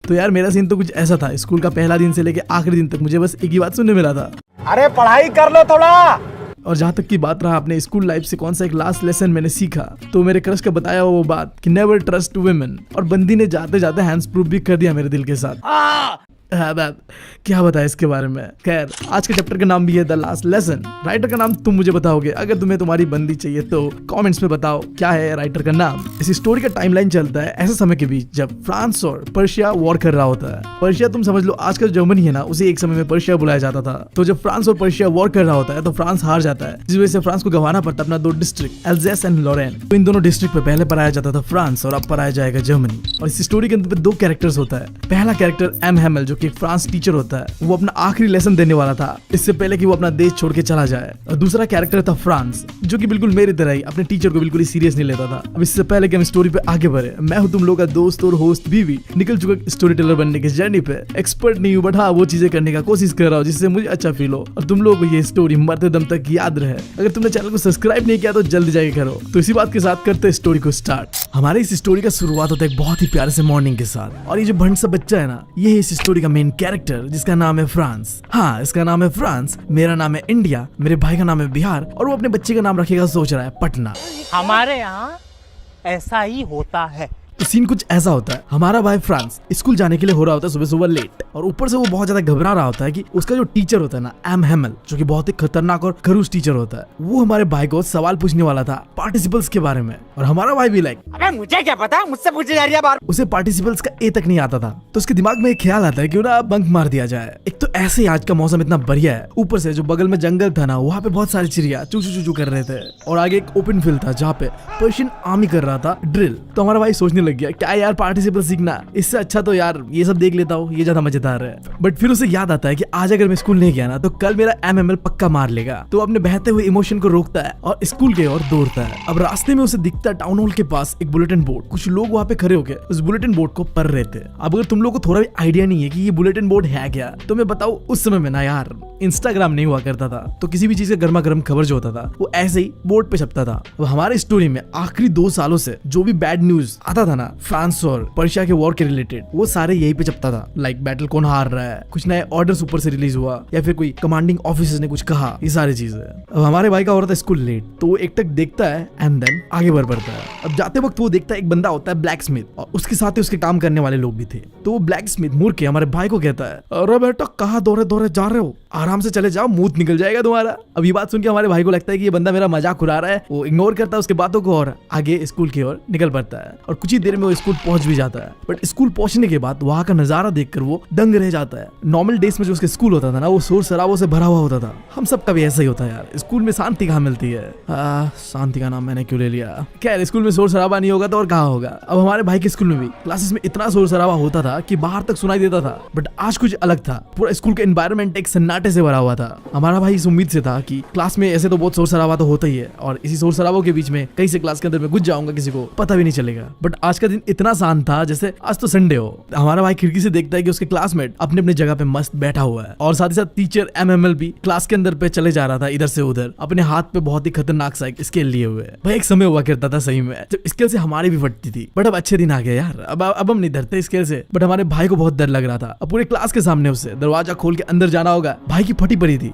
तो यार मेरा सीन तो कुछ ऐसा था। स्कूल का पहला दिन से लेके आखिरी दिन तक मुझे बस एक ही बात सुनने मिला था, अरे पढ़ाई कर लो थोड़ा। और जहाँ तक की बात रहा अपने स्कूल लाइफ से कौन सा एक लास्ट लेसन मैंने सीखा, तो मेरे क्रश का बताया वो बात कि नेवर ट्रस्ट वुमेन, और बंदी ने जाते जाते हैंड्स प्रूफ भी कर दिया मेरे दिल के साथ। क्या बताया इसके बारे में। खैर, आज के चैप्टर का नाम भी है द लास्ट लेसन। राइटर का नाम तुम मुझे बताओगे। अगर तुम्हें तुम्हारी बंदी चाहिए तो कमेंट्स में बताओ क्या है राइटर का नाम। इस स्टोरी का टाइमलाइन चलता है ऐसे समय के बीच जब फ्रांस और पर्शिया वॉर कर रहा होता है। पर्शिया तुम समझ लो आज का जर्मनी है ना, उसे एक समय में पर्शिया बुलाया जाता था। तो जब फ्रांस और पर्शिया वॉर कर रहा होता है तो फ्रांस हार जाता है, जिस वजह से फ्रांस को गंवाना पड़ता है अपना 2 डिस्ट्रिक्ट, एल्जेस एंड लॉरेन। तो इन दोनों डिस्ट्रिक्ट पे पहले पढ़ाया जाता था फ्रांस और अब पढ़ाया जाएगा जर्मनी। और इस स्टोरी के अंदर 2 कैरेक्टर्स होता है। पहला कैरेक्टर एम हेमल जो कि फ्रांस टीचर होता है, वो अपना आखिरी लेसन देने वाला था इससे पहले कि वो अपना देश छोड़ के चला जाए। और दूसरा कैरेक्टर था फ्रांस जो कि बिल्कुल मेरी तरह ही अपने टीचर को बिल्कुल ही सीरियस नहीं लेता था। अब इससे पहले कि हम स्टोरी पे आगे बढ़े, मैं हूं तुम लोग का दोस्त और होस्ट बीवी, निकल चुका स्टोरी टेलर बनने की जर्नी पे। एक्सपर्ट नहीं हूं बट हाँ वो चीजें करने का कोशिश कर रहा हूँ जिससे मुझे अच्छा फील हो और तुम लोगों को ये स्टोरी मरते दम तक याद रहे। अगर तुमने चैनल को सब्सक्राइब नहीं किया तो जल्दी जाके करो। तो इसी बात के साथ करते हैं स्टोरी को स्टार्ट। हमारे इस स्टोरी का शुरुआत होता है एक बहुत ही प्यारे से मॉर्निंग के साथ, और ये जो भंड सा बच्चा है ना, ये है इस स्टोरी का मेन कैरेक्टर जिसका नाम है फ्रांस। हाँ, इसका नाम है फ्रांस, मेरा नाम है इंडिया, मेरे भाई का नाम है बिहार, और वो अपने बच्चे का नाम रखेगा सोच रहा है पटना। हमारे यहाँ ऐसा ही होता है। तो सीन कुछ ऐसा होता है, हमारा भाई फ्रांस स्कूल जाने के लिए हो रहा होता है सुबह सुबह लेट, और ऊपर से वो बहुत ज्यादा घबरा रहा होता है कि उसका जो टीचर होता है ना एम हेमल, जो कि बहुत ही खतरनाक और खरूस टीचर होता है, वो हमारे भाई को सवाल पूछने वाला था पार्टिसिपल्स के बारे में। और हमारा भाई भी लाइक, अबे मुझे क्या पता, मुझसे पूछे जा रही है बार। उसे पार्टिसिपल्स का ए तक नहीं आता था। तो उसके दिमाग में एक ख्याल आता है कि ना बंक मार दिया जाए। एक तो ऐसे ही आज का मौसम इतना बढ़िया है, ऊपर से जो बगल में जंगल था ना, वहाँ पे बहुत सारी चिड़िया चू चू चू कर रहे थे, और आगे एक ओपन फील्ड था जहाँ पे पर्शियन आर्मी कर रहा था ड्रिल। तो हमारा भाई सोचने लग गया क्या यार पार्टिसिपल सीखना, इससे अच्छा तो यार ये सब देख लेता हूँ, ये ज्यादा मजेदार है। बट फिर उसे याद आता है कि आज अगर मैं स्कूल नहीं गया ना तो कल मेरा एमएमएल पक्का मार लेगा। तो अपने बहते हुए इमोशन को रोकता है और स्कूल की ओर दौड़ता है। अब रास्ते में उसे दिखता है टाउन हॉल के पास एक बुलेटिन बोर्ड। कुछ लोग वहाँ पे खड़े होकर उस बुलेटिन बोर्ड को पढ़ रहे थे। अब अगर तुम लोग को थोड़ा भी आइडिया नहीं है कि ये बुलेटिन बोर्ड है क्या, तो मैं बताऊँ उस समय में ना यार इंस्टाग्राम नहीं हुआ करता था, तो किसी भी चीज का गर्मा गर्म खबर जो होता था वो ऐसे ही बोर्ड पे छपता था। अब हमारे स्टोरी में आखिरी 2 सालों से जो भी बैड न्यूज आता था ना फ्रांस और पर्शिया के वॉर के रिलेटेड, वो सारे यही पे छपता था। लाइक बैटल कौन हार रहा है, कुछ नए ऑर्डर्स ऊपर से रिलीज हुआ, या फिर कोई कमांडिंग ऑफिसर ने कुछ कहा, ये सारी चीजें। अब हमारे भाई का हो रहा था स्कूल लेट, तो वो एक तक देखता है एंड देन आगे बढ़ पड़ता है। अब जाते वक्त वो देखता है एक बंदा होता है ब्लैक स्मिथ, और उसके साथ ही उसके काम करने वाले लोग भी थे। तो वो ब्लैक स्मिथ मुड़ के हमारे भाई को कहता है, अरे बेटा कहाँ दौड़े दौड़े जा रहे हो, आराम से चले जाओ, मुंह निकल जाएगा तुम्हारा। अब ये बात सुन के हमारे भाई को लगता है कि ये बंदा मेरा मजाक उड़ा रहा है। वो इग्नोर करता है उसके बातों को और आगे स्कूल की ओर निकल पड़ता है, और कुछ ही देर में वो स्कूल पहुंच भी जाता है। बट स्कूल पहुंचने के बाद वहाँ का नजारा देखकर वो दंग रह जाता है। नॉर्मल डेज में जो उसके स्कूल होता था ना, वो शोर शराबों से भरा हुआ होता था। हम सब का भी ऐसा ही होता है यार, स्कूल में शांति कहाँ मिलती है। शांति का नाम मैंने क्यों ले लिया। खैर, स्कूल में शोर शराबा नहीं होगा तो और कहाँ होगा। अब हमारे भाई के स्कूल में भी क्लासेस में इतना शोर शराबा होता था कि बाहर तक सुनाई देता था। बट आज कुछ अलग था, पूरा स्कूल का एनवायरनमेंट एक सन्नाटे से भरा हुआ था। हमारा भाई इस उम्मीद से था कि क्लास में ऐसे तो बहुत शोर शराबा तो होता ही है, और इसी शोर शराबों के बीच में कहीं से क्लास के अंदर में घुस जाऊंगा, किसी को पता भी नहीं चलेगा। बट आज का दिन इतना शांत था जैसे आज तो संडे हो। हमारा भाई खिड़की से देखता है कि उसके क्लासमेट अपने अपने जगह पे मस्त बैठा हुआ है, और साथ ही साथ टीचर एमएमएल भी क्लास के अंदर पे चले जा रहा था इधर से उधर, अपने हाथ पे बहुत ही खतरनाक सा स्केल लिए हुए। भाई एक समय हुआ करता था सही में जब स्केल से हमारी भी फटती थी, बट अब अच्छे दिन आ गए यार। अब हम नहीं डरते स्केल से। बट हमारे भाई को बहुत डर लग रहा था। अब पूरे क्लास के सामने उसे दरवाजा खोल के अंदर जाना होगा, भाई की फटी पड़ी थी।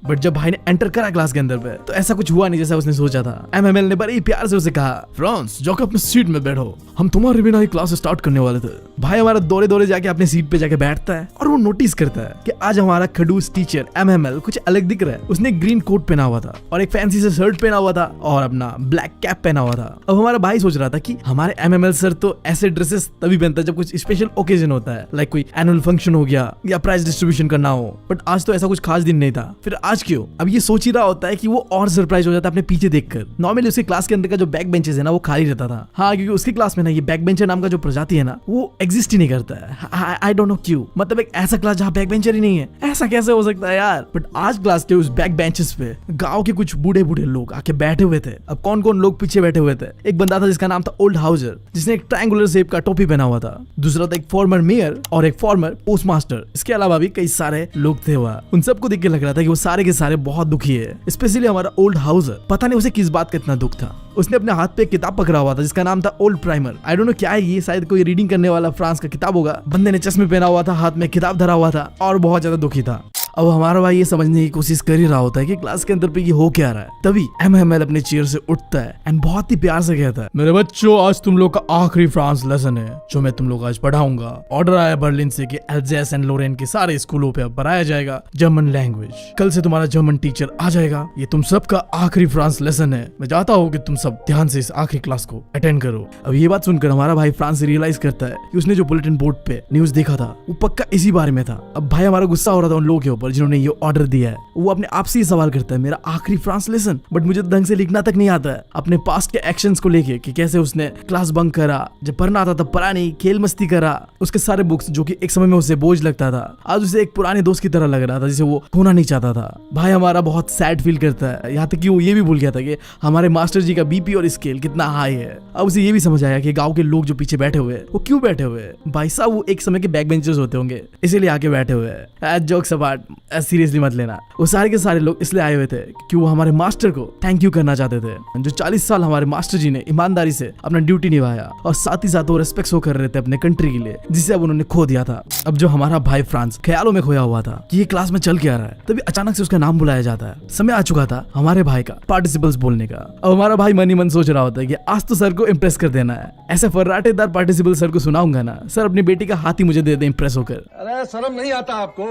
बट जब भाई ने एंटर करा क्लास के अंदर पे, तो ऐसा कुछ हुआ नहीं जैसा उसने सोचा था। एमएमएल ने बड़े प्यार से उसे कहा, फ्रांस जाकर अपने सीट में बैठो, हम तुम्हारे बिना ही क्लास स्टार्ट करने वाले थे। भाई हमारा दौड़े दौड़े जाके अपने सीट पे जाके बैठता है, और वो नोटिस करता है कि आज हमारा खड़ूस टीचर एमएमएल कुछ अलग दिख रहा है। उसने ग्रीन कोट पहना हुआ था और एक फैंसी से शर्ट पहना हुआ था और अपना ब्लैक कैप पहना हुआ था। अब हमारा भाई सोच रहा था कि हमारे एमएमएल सर तो ऐसे ड्रेसेस तभी पहनता है जब कुछ स्पेशल ओकेजन होता है, लाइक कोई एनुअल फंक्शन हो गया या प्राइज डिस्ट्रीब्यूशन करना हो। बट आज तो ऐसा कुछ खास दिन नहीं था, फिर आज क्यों? अब ये सोच ही रहा होता है कि वो और सरप्राइज हो जाता है अपने पीछे देखकर। नॉर्मली उसके क्लास के अंदर का जो बैक बेंचेस है ना, वो खाली रहता था। हाँ, क्योंकि उसकी क्लास में ना ये बैक बेंचर नाम का जो प्रजाति है ना, वो एग्जिस्ट ही नहीं करता है। आई डोंट नो क्यों, मतलब एक ऐसा क्लास जहाँ बैक बेंचर ही नहीं है, ऐसा कैसे हो सकता है यार। बट आज क्लास के उस बैक बेंचेस पे गांव के कुछ बूढ़े बूढ़े लोग आके बैठे हुए थे। अब कौन कौन लोग पीछे बैठे हुए थे? एक बंदा था जिसका नाम था ओल्ड हाउजर, जिसने एक ट्रायंगुलर शेप का टोपी पहना हुआ था। दूसरा था एक फॉर्मर मेयर और एक फॉर्मर पोस्टमास्टर। इसके अलावा भी कई सारे लोग थे वहाँ, उन सबको देख के लग रहा था कि वो सारे के सारे बहुत दुखी है। स्पेशली हमारा ओल्ड हाउस, पता नहीं उसे किस बात का इतना दुख था। उसने अपने हाथ पे एक किताब पकड़ा हुआ था जिसका नाम था old primer. I don't know क्या है ये, शायद कोई रीडिंग करने वाला फ्रांस का किताब होगा। बंदे ने चश्मे पहना हुआ था, हाथ में किताब धरा हुआ था और बहुत ज्यादा दुखी था। अब हमारा भाई ये समझने की कोशिश कर ही रहा होता है कि क्लास के अंदर पे ये हो क्या रहा है। तभी एमएमएल अपने चेयर से उठता है एंड बहुत ही प्यार से कहता है, मेरे बच्चों, आज तुम लोग का आखिरी फ्रांस लेसन है जो मैं तुम लोग आज पढ़ाऊंगा। ऑर्डर आया बर्लिन से कि एल्जेस एंड लोरेन के सारे स्कूलों पे अब पढ़ाया जाएगा जर्मन लैंग्वेज। कल से तुम्हारा जर्मन टीचर आ जाएगा। ये तुम सबका आखिरी फ्रांस लेसन है। मैं चाहता हूँ कि तुम सब ध्यान से इस आखिरी क्लास को अटेंड करो। अब ये बात सुनकर हमारा भाई फ्रांस रियलाइज करता है कि उसने जो बुलेटिन बोर्ड पे न्यूज देखा था वो पक्का इसी बारे में था। अब भाई हमारा गुस्सा हो रहा था उन लोगों के ऊपर जिन्होंने ये ऑर्डर दिया है। वो अपने आप से ही सवाल करता है, मेरा आखिरी फ्रांस लेसन, बट मुझे ढंग से लिखना तक नहीं आता है अपने पास्ट के एक्शंस को लेके कि कैसे उसने क्लास बंक करा, जब पढ़ना आता तब पढ़ा नहीं, खेल मस्ती करा। उसके सारे बुक्स जो कि एक समय में उसे बोझ लगता था आज उसे एक पुराने दोस्त की तरह लग रहा था जिसे वो खोना नहीं चाहता था। भाई हमारा बहुत सैड फील करता है, यहाँ तक कि वो ये भी भूल गया था कि हमारे मास्टर जी का बीपी और स्केल कितना हाई है। अब उसे ये भी समझ आया कि गाँव के लोग जो पीछे बैठे हुए वो क्यों बैठे हुए। भाई साहब वो एक समय के बैक बेंचर्स होते होंगे इसीलिए आके बैठे हुए हैं। जोक्स अपार्ट, सीरियसली मत लेना। वो सारे के सारे लोग इसलिए आए हुए थे कि वो हमारे मास्टर को थैंक यू करना चाहते थे जो 40 साल हमारे मास्टर जी ने ईमानदारी से अपना ड्यूटी निभाया और साथ ही साथ वो रेस्पेक्ट शो कर रहे थे अपने कंट्री के लिए जिसे अब उन्होंने खो दिया था। अब जो हमारा भाई फ्रांस ख्यालों में खोया हुआ था कि ये क्लास में चल क्या रहा है, तभी अचानक से उसका नाम बुलाया जाता है। समय आ चुका था हमारे भाई का पार्टिसिपल्स बोलने का। अब हमारा भाई मन ही मन सोच रहा होता है कि आज तो सर को इम्प्रेस कर देना है। ऐसे फर्राटेदार पार्टिसिपल सर को सुनाऊंगा ना, सर अपनी बेटी का हाथ ही मुझे दे दे इम्प्रेस होकर। अरे शर्म नहीं आता आपको?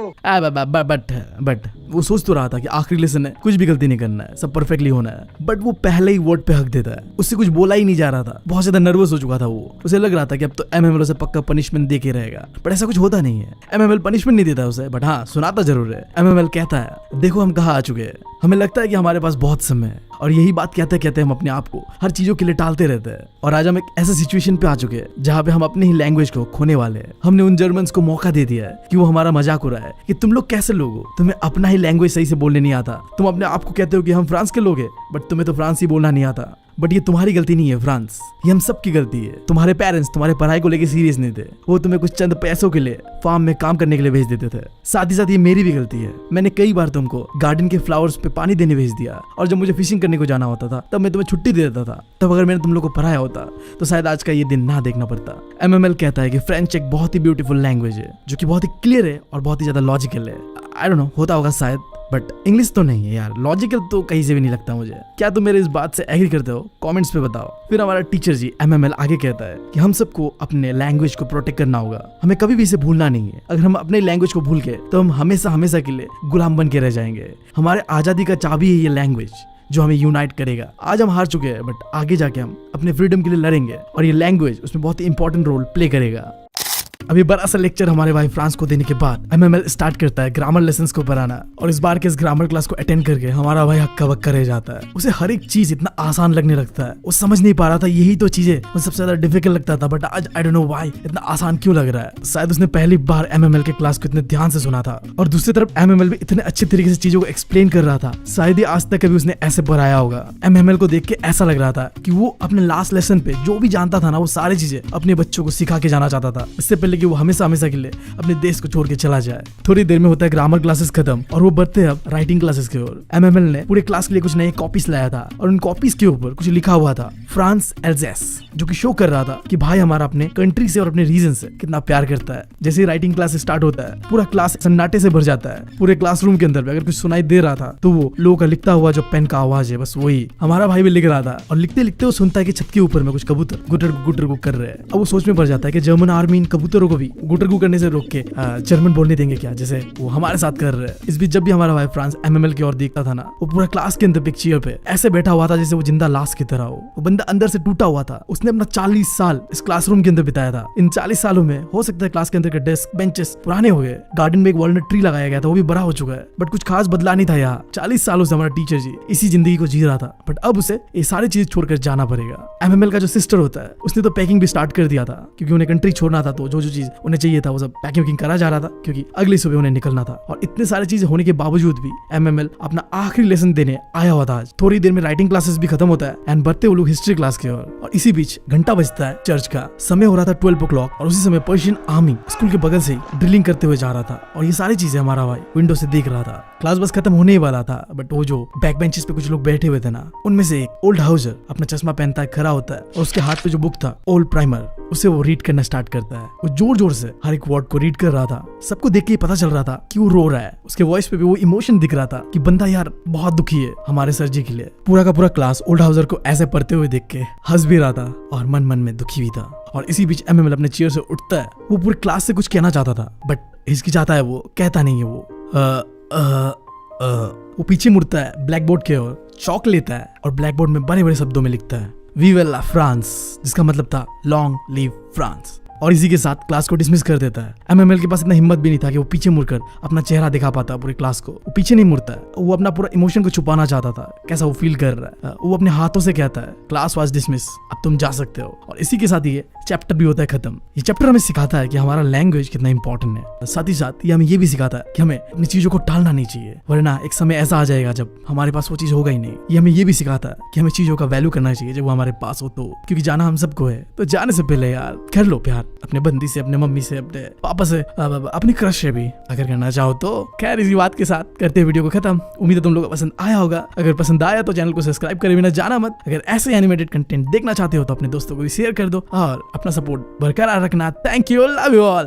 बट वो सोच तो रहा था कि आखिरी लेसन है, कुछ भी गलती नहीं करना है, सब परफेक्टली होना है। बट वो पहले ही वर्ड पे हक देता है। उससे कुछ बोला ही नहीं जा रहा था, बहुत ज्यादा नर्वस हो चुका था वो। उसे लग रहा था कि अब तो एमएमएल उसे पक्का पनिशमेंट दे के रहेगा, बट ऐसा कुछ होता नहीं है। एमएमएल पनिशमेंट नहीं देता उसे, बट हाँ सुनाता जरूर है। एमएमएल कहता है, देखो हम कहाँ आ चुके हैं, हमें लगता है कि हमारे पास बहुत समय है। और यही बात कहते कहते हम अपने आप को हर चीजों के लिए टालते रहते हैं। और आज हम एक ऐसे सिचुएशन पे आ चुके हैं जहाँ पे हम अपने ही लैंग्वेज को खोने वाले हैं। हमने उन जर्मन्स को मौका दे दिया है कि वो हमारा मजाक उड़ाए है कि तुम लोग कैसे लोग हो, तुम्हें अपना ही लैंग्वेज सही से बोलने नहीं आता। तुम अपने आप को कहते हो कि हम फ्रांस के लोग हैं, बट तुम्हें तो फ्रांसी बोलना नहीं आता। बट ये तुम्हारी गलती नहीं है फ्रांस, ये हम सब की गलती है। तुम्हारे पेरेंट्स तुम्हारे पढ़ाई को लेके सीरियस नहीं थे, वो तुम्हें कुछ चंद पैसों के लिए फार्म में काम करने के लिए भेज देते थे। साथ ही साथ ये मेरी भी गलती है, मैंने कई बार तुमको गार्डन के फ्लावर्स पे पानी देने भेज दिया। और जब मुझे फिशिंग करने को जाना होता था तब मैं तुम्हें छुट्टी दे देता था। तब अगर मैंने तुम लोग को पढ़ाया होता तो शायद आज का ये दिन ना देखना पड़ता। एमएमएल कहता है कि फ्रेंच एक बहुत ही ब्यूटीफुल लैंग्वेज है जो कि बहुत ही क्लियर है और बहुत ही ज्यादा लॉजिकल है। आई डोंट नो, होता होगा शायद, बट इंग्लिश तो नहीं है यार, लॉजिकल तो कहीं से भी नहीं लगता मुझे। क्या तुम मेरे इस बात से एग्री करते हो? कमेंट्स पे बताओ। फिर हमारा टीचर जी एमएमएल आगे कहता है कि हम सबको अपने लैंग्वेज को प्रोटेक्ट करना होगा, हमें कभी भी इसे भूलना नहीं है। अगर हम अपने लैंग्वेज को भूल गए तो हम हमेशा हमेशा के लिए गुलाम बन के रह जाएंगे। हमारे आजादी का चाबी है ये लैंग्वेज जो हमें यूनाइट करेगा। आज हम हार चुके हैं, बट आगे जाके हम अपने फ्रीडम के लिए लड़ेंगे और ये लैंग्वेज उसमें बहुत ही इंपॉर्टेंट रोल प्ले करेगा। अभी बड़ा सा लेक्चर हमारे भाई फ्रांस को देने के बाद एमएमएल स्टार्ट करता है ग्रामर लेसन्स को पढ़ाना। और इस बार के इस ग्रामर क्लास को अटेंड करके हमारा भाई हक्का बक्का रह जाता है। उसे हर एक चीज इतना आसान लगने लगता है, वो समझ नहीं पा रहा था यही तो चीजें उसे सबसे ज्यादा डिफिकल्ट लगता था। बट आज आई डोंट नो व्हाई इतना आसान क्यों लग रहा है। शायद उसने पहली बार एमएमएल के क्लास को इतने ध्यान से सुना था और दूसरी तरफ एमएमएल भी इतने अच्छे तरीके से चीजों को एक्सप्लेन कर रहा था। शायद ही आज तक कभी उसने ऐसे पढ़ाया होगा। एमएमएल को देख के ऐसा लग रहा था कि वो अपने लास्ट लेसन पे जो भी जानता था ना वो सारी चीजें अपने बच्चों को सिखा के जाना चाहता था, इससे पहले कि वो हमेशा हमेशा के लिए अपने देश को छोड़ के चला जाए। थोड़ी देर में होता है ग्रामर क्लासेस खत्म और वो बढ़ते हैं अब राइटिंग क्लासेस की ओर। एमएमएल ने पूरे क्लास के लिए कुछ नए कॉपीज लाया था और उन कॉपीज के ऊपर कुछ लिखा हुआ था फ्रांस एल्जेस, जो कि शो कर रहा था कि भाई हमारा अपने कंट्री से और अपने रीजन से कितना प्यार करता है। जैसे ही राइटिंग क्लास स्टार्ट होता है पूरा क्लास सन्नाटे से भर जाता है। पूरे क्लासरूम के अंदर अगर कुछ सुनाई दे रहा था तो वो लोगों का लिखता हुआ जो पेन का आवाज है बस वही। हमारा भाई भी लिख रहा था और लिखते लिखते वो सुनता है कि छत के ऊपर में कुछ कबूतर गुटर गुटर गु कर रहे हैं। अब वो सोच में पड़ जाता है कि जर्मन आर्मी इन कबूतरों को भी गुटर गु करने से रोक के जर्मन बोलने देंगे क्या, जैसे वो हमारे साथ कर रहे हैं। इस बीच जब भी हमारा भाई फ्रांस एमएमएल की ओर देखता था ना, वो पूरा क्लास के अंदर पिक्चर पे ऐसे बैठा हुआ था जैसे वो जिंदा लाश की तरह हो। वो बंदा अंदर से टूटा हुआ था। उसने अपना 40 साल इस क्लासरूम के अंदर बिताया था। इन 40 सालों में हो सकता है क्लास के अंदर के डेस्क बेंचेस पुराने हो गए, गार्डन में एक वॉलनट ट्री लगाया गया था वो भी बड़ा हो चुका है, बट कुछ खास बदला नहीं था यहाँ। 40 सालों से हमारा टीचर जी इसी जिंदगी को जी रहा था, बट अब उसे ये सारी चीज छोड़कर जाना पड़ेगा। एमएमएल का जो सिस्टर होता है उसने तो पैकिंग भी स्टार्ट कर दिया था क्योंकि उन्हें कंट्री छोड़ना था। तो जो जो चीज उन्हें चाहिए था वो सब पैकिंग वैकिंग करा जा रहा था, क्योंकि अगली सुबह उन्हें निकलना था। और इतने सारी चीजें होने के बावजूद भी MML अपना आखिरी लेसन देने आया हुआ था आज। थोड़ी देर में राइटिंग क्लासेस भी खत्म होता है एंड बढ़ते वो लोग हिस्ट्री क्लास की ओर। और इसी बीच घंटा बजता है चर्च का, समय हो रहा था 12 o'clock, और उसी समय पर्शियन आर्मी स्कूल के बगल से ड्रिलिंग करते हुए जा रहा था। और ये सारी चीजें हमारा भाई विंडो से देख रहा था। क्लास बस खत्म होने ही वाला था, बट वो जो बैक बेंचेस पे कुछ लोग बैठे हुए थे ना, उनमें से एक ओल्ड हाउसर अपना चश्मा पहनता है, खड़ा होता है और उसके हाथ पे जो बुक था ओल्ड प्राइमर, उसे वो रीड करना स्टार्ट करता है। वो जोर जोर से हर एक वर्ड को रीड कर रहा था। सबको देख के पता चल रहा था कि वो रो रहा है। उसके वॉइस पे भी वो इमोशन दिख रहा था कि बंदा यार बहुत दुखी है हमारे सर जी के लिए। पूरा का पूरा क्लास ओल्ड हाउसर को ऐसे पढ़ते हुए देख के हंस भी रहा था और मन मन में दुखी भी था। और इसी बीच MML अपने चेयर से उठता है। वो पूरे क्लास से कुछ कहना चाहता था, बट हिचकिचाता है, वो कहता नहीं है। वो पीछे मुड़ता है ब्लैक बोर्ड के ओर, चौक लेता है और ब्लैक बोर्ड में बड़े बड़े शब्दों में लिखता है वीवा ला फ्रांस, जिसका मतलब था लॉन्ग लिव फ्रांस। और इसी के साथ क्लास को डिसमिस कर देता है। MML के पास इतना हिम्मत भी नहीं था कि वो पीछे मुड़कर अपना चेहरा दिखा पाता पूरी क्लास को। वो पीछे नहीं मुड़ता है, वो अपना पूरा इमोशन को छुपाना चाहता था, कैसा वो फील कर रहा है। वो अपने हाथों से कहता है क्लास वाज डिसमिस, अब तुम जा सकते हो। और इसी के साथ ये चैप्टर भी होता है खत्म। ये चैप्टर हमें सिखाता है कि हमारा लैंग्वेज कितना इंपॉर्टेंट है। साथ ही साथ ये हमें ये भी सिखाता है कि हमें अपनी चीजों को टालना नहीं चाहिए, वरना एक समय ऐसा आ जाएगा जब हमारे पास वो चीज होगा ही नहीं। ये हमें ये भी सिखाता है कि हमें चीजों का वैल्यू करना चाहिए जब वो हमारे पास हो तो, क्योंकि जाना हम सबको है। तो जाने से पहले यार कर लो प्यार अपने बंदी से, अपने मम्मी से, अपने पापा से, अपनी क्रश से भी अगर करना चाहो तो। खैर इसी बात के साथ करते हैं वीडियो को खत्म। उम्मीद है तुम लोगों को पसंद आया होगा। अगर पसंद आया तो चैनल को सब्सक्राइब करे बिना जाना मत। अगर ऐसे एनिमेटेड कंटेंट देखना चाहते हो तो अपने दोस्तों को भी शेयर कर दो और अपना सपोर्ट बरकरार रखना। Thank you, love you all.